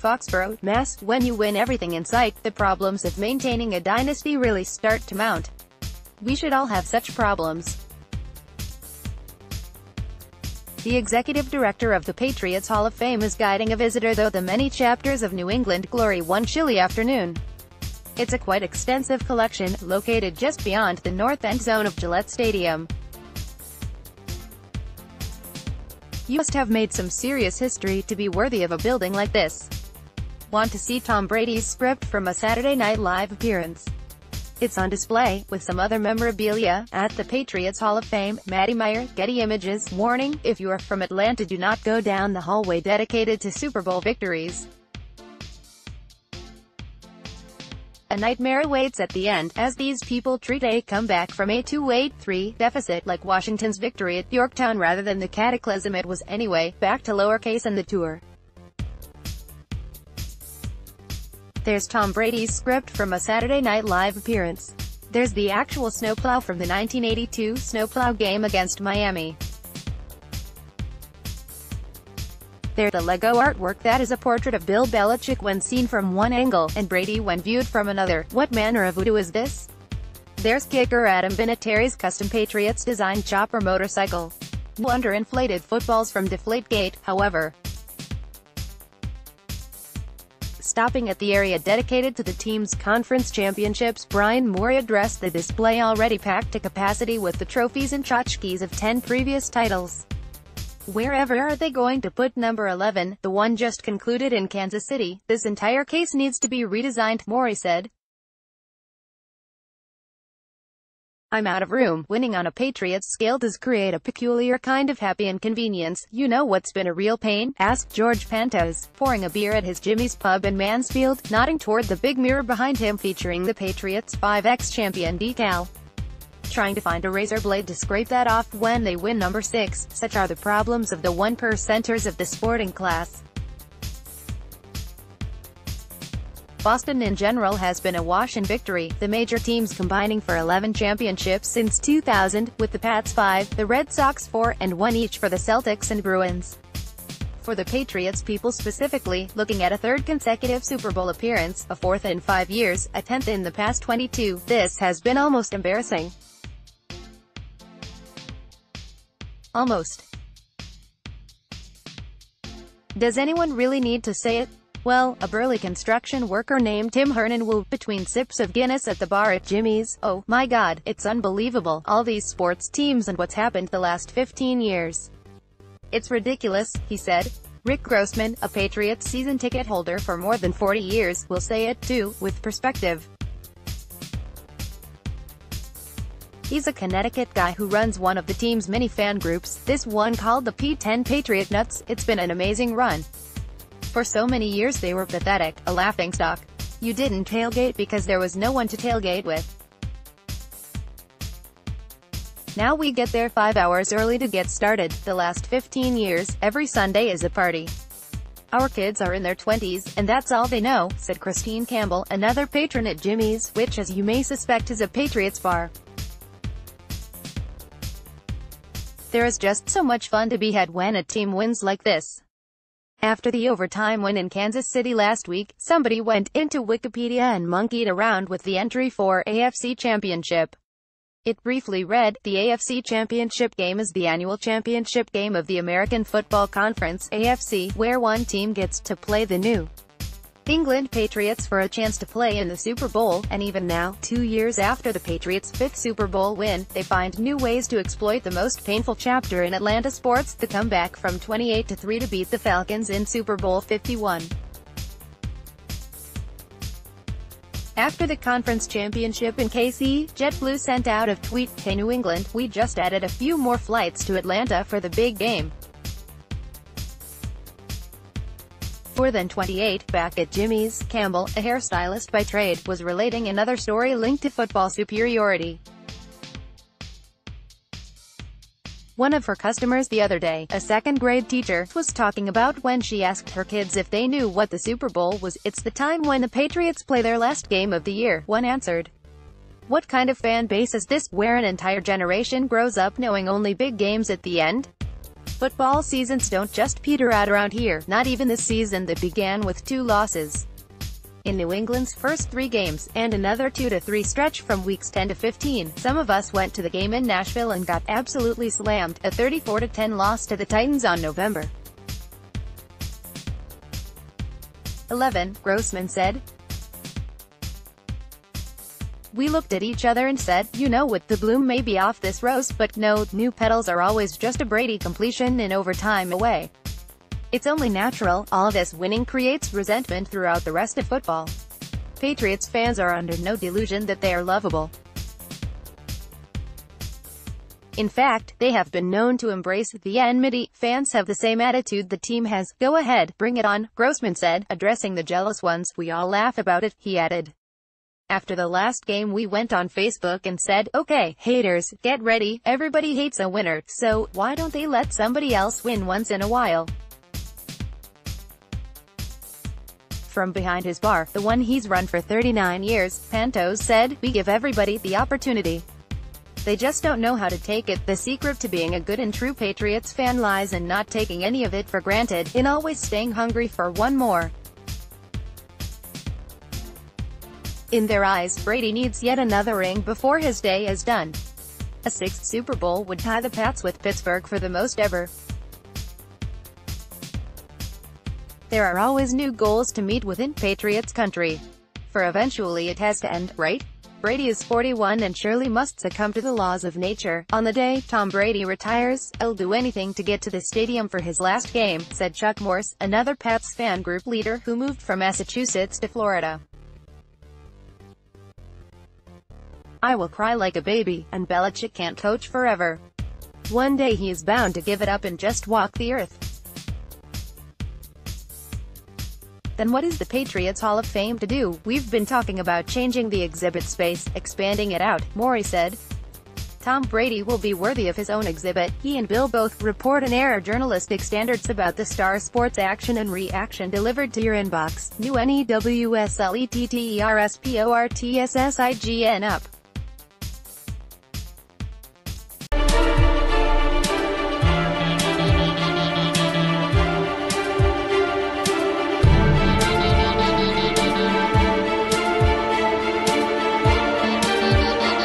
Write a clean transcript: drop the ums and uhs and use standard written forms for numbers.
Foxborough, Mass. When you win everything in sight, the problems of maintaining a dynasty really start to mount. We should all have such problems. The executive director of the Patriots Hall of Fame is guiding a visitor through the many chapters of New England glory one chilly afternoon. It's a quite extensive collection, located just beyond the north end zone of Gillette Stadium. You must have made some serious history to be worthy of a building like this. Want to see Tom Brady's script from a Saturday Night Live appearance? It's on display, with some other memorabilia, at the Patriots Hall of Fame. Matty Meyer, Getty Images. Warning, if you are from Atlanta, do not go down the hallway dedicated to Super Bowl victories. A nightmare awaits at the end, as these people treat a comeback from a 2-8-3 deficit like Washington's victory at Yorktown rather than the cataclysm it was anyway, back to lowercase and the tour. There's Tom Brady's script from a Saturday Night Live appearance. There's the actual snowplow from the 1982 snowplow game against Miami. There's the Lego artwork that is a portrait of Bill Belichick when seen from one angle, and Brady when viewed from another. What manner of voodoo is this? There's kicker Adam Vinatieri's custom Patriots-designed chopper motorcycle. No underinflated footballs from Deflategate, however. Stopping at the area dedicated to the team's conference championships, Brian Moore addressed the display already packed to capacity with the trophies and tchotchkes of 10 previous titles. Wherever are they going to put number 11, the one just concluded in Kansas City? This entire case needs to be redesigned, Moore said. I'm out of room. Winning on a Patriots scale does create a peculiar kind of happy inconvenience. You know what's been a real pain? Asked George Pantos, pouring a beer at his Jimmy's Pub in Mansfield, nodding toward the big mirror behind him featuring the Patriots 5X champion decal. Trying to find a razor blade to scrape that off when they win number 6. Such are the problems of the 1%ers of the sporting class. Boston in general has been awash in victory, the major teams combining for 11 championships since 2000, with the Pats 5, the Red Sox 4, and 1 each for the Celtics and Bruins. For the Patriots people specifically, looking at a third consecutive Super Bowl appearance, a fourth in 5 years, a 10th in the past 22, this has been almost embarrassing. Almost. Does anyone really need to say it? Well, a burly construction worker named Tim Hernan whooped between sips of Guinness at the bar at Jimmy's. Oh, my God, it's unbelievable, all these sports teams and what's happened the last 15 years. It's ridiculous, he said. Rick Grossman, a Patriots season ticket holder for more than 40 years, will say it too, with perspective. He's a Connecticut guy who runs one of the team's many fan groups, this one called the P10 Patriot Nuts. It's been an amazing run. For so many years they were pathetic, a laughingstock. You didn't tailgate because there was no one to tailgate with. Now we get there 5 hours early to get started. The last 15 years, every Sunday is a party. Our kids are in their 20s, and that's all they know, said Christine Campbell, another patron at Jimmy's, which as you may suspect is a Patriots bar. There is just so much fun to be had when a team wins like this. After the overtime win in Kansas City last week, somebody went into Wikipedia and monkeyed around with the entry for AFC Championship. It briefly read, the AFC Championship game is the annual championship game of the American Football Conference, AFC, where one team gets to play the New England Patriots for a chance to play in the Super Bowl, and even now, 2 years after the Patriots' 5th Super Bowl win, they find new ways to exploit the most painful chapter in Atlanta sports, the comeback from 28-3 to beat the Falcons in Super Bowl 51. After the conference championship in KC, JetBlue sent out a tweet, "Hey New England, we just added a few more flights to Atlanta for the big game." More than 28, back at Jimmy's, Campbell, a hairstylist by trade, was relating another story linked to football superiority. One of her customers the other day, a second-grade teacher, was talking about when she asked her kids if they knew what the Super Bowl was. "It's the time when the Patriots play their last game of the year," one answered. "What kind of fan base is this, where an entire generation grows up knowing only big games at the end?" Football seasons don't just peter out around here, not even this season that began with 2 losses in New England's first 3 games, and another 2-3 stretch from weeks 10 to 15. Some of us went to the game in Nashville and got absolutely slammed, a 34-10 loss to the Titans on November 11, Grossman said. We looked at each other and said, you know what, the bloom may be off this rose, but no, new petals are always just a Brady completion in overtime away. It's only natural. All this winning creates resentment throughout the rest of football. Patriots fans are under no delusion that they are lovable. In fact, they have been known to embrace the enmity. Fans have the same attitude the team has. Go ahead, bring it on, Grossman said, addressing the jealous ones. We all laugh about it, he added. After the last game we went on Facebook and said, okay, haters, get ready, everybody hates a winner, so why don't they let somebody else win once in a while? From behind his bar, the one he's run for 39 years, Pantos said, we give everybody the opportunity. They just don't know how to take it. The secret to being a good and true Patriots fan lies in not taking any of it for granted, in always staying hungry for one more. In their eyes, Brady needs yet another ring before his day is done. A 6th Super Bowl would tie the Pats with Pittsburgh for the most ever. There are always new goals to meet within Patriots country. For eventually it has to end, right? Brady is 41 and surely must succumb to the laws of nature. On the day Tom Brady retires, I'll do anything to get to the stadium for his last game, said Chuck Morse, another Pats fan group leader who moved from Massachusetts to Florida. I will cry like a baby, and Belichick can't coach forever. One day he is bound to give it up and just walk the earth. Then what is the Patriots Hall of Fame to do? We've been talking about changing the exhibit space, expanding it out, Morey said. Tom Brady will be worthy of his own exhibit. He and Bill both report and air journalistic standards about the star sports action and reaction delivered to your inbox. New NEWSLETTERSPORTSIGN up.